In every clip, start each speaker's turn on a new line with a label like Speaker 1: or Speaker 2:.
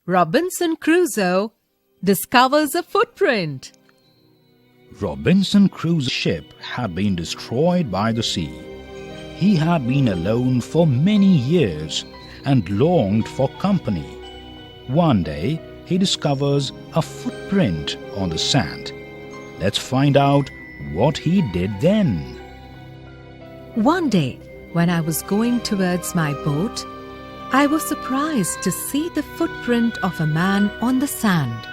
Speaker 1: Robinson Crusoe discovers a footprint.
Speaker 2: Robinson Crusoe's ship had been destroyed by the sea. He had been alone for many years and longed for company. One day, he discovers a footprint on the sand. Let's find out what he did then.
Speaker 1: One day, when I was going towards my boat, I was surprised to see the footprint of a man on the sand.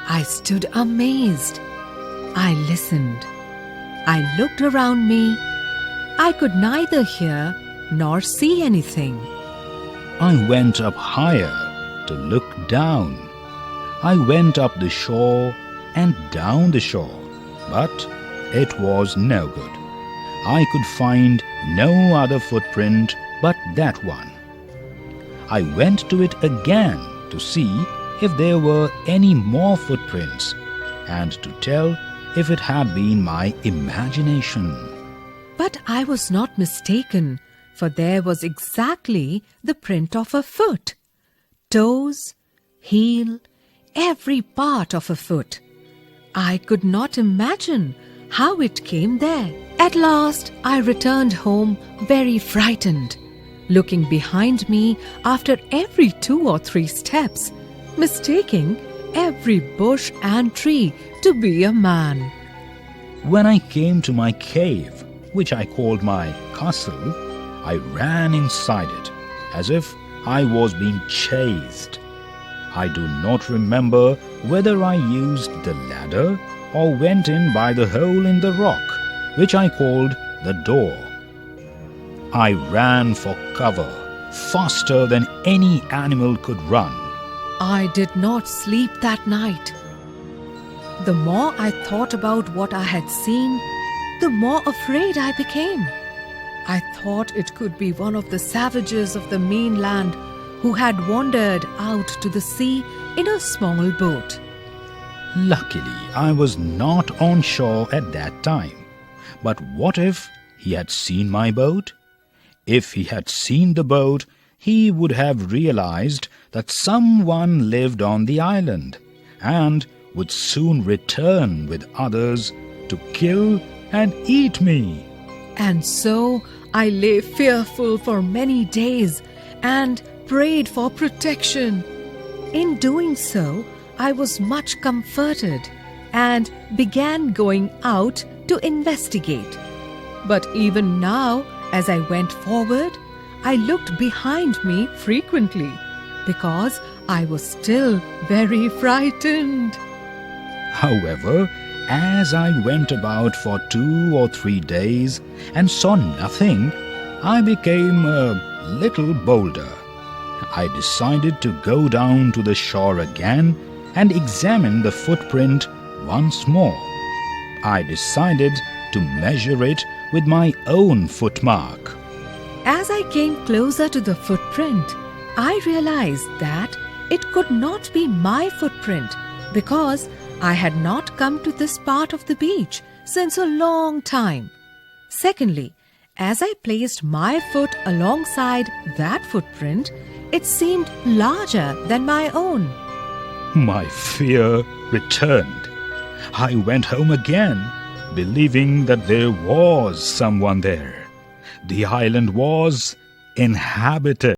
Speaker 1: I stood amazed. I listened. I looked around me. I could neither hear nor see anything.
Speaker 2: I went up higher to look down. I went up the shore and down the shore, but it was no good. I could find no other footprint but that one. I went to it again to see if there were any more footprints and to tell if it had been my imagination.
Speaker 1: But I was not mistaken, for there was exactly the print of a foot. Toes, heel, every part of a foot. I could not imagine how it came there. At last, I returned home very frightened, looking behind me after every 2 or 3 steps, mistaking every bush and tree to be a man.
Speaker 2: When I came to my cave, which I called my castle, I ran inside it as if I was being chased. I do not remember whether I used the ladder or went in by the hole in the rock, which I called the door. I ran for cover faster than any animal could run.
Speaker 1: I did not sleep that night. The more I thought about what I had seen, the more afraid I became. I thought it could be one of the savages of the mainland who had wandered out to the sea in a small boat.
Speaker 2: Luckily, I was not on shore at that time. But what if he had seen my boat? If he had seen the boat, he would have realized that someone lived on the island and would soon return with others to kill and eat me.
Speaker 1: And so I lay fearful for many days and prayed for protection. In doing so, I was much comforted and began going out to investigate. But even now, as I went forward, I looked behind me frequently because I was still very frightened.
Speaker 2: However, as I went about for 2 or 3 days and saw nothing, I became a little bolder. I decided to go down to the shore again and examine the footprint once more. I decided to measure it with my own footmark.
Speaker 1: As I came closer to the footprint, I realized that it could not be my footprint because I had not come to this part of the beach since a long time. Secondly, as I placed my foot alongside that footprint, it seemed larger than my own.
Speaker 2: My fear returned. I went home again, believing that there was someone there. The island was inhabited.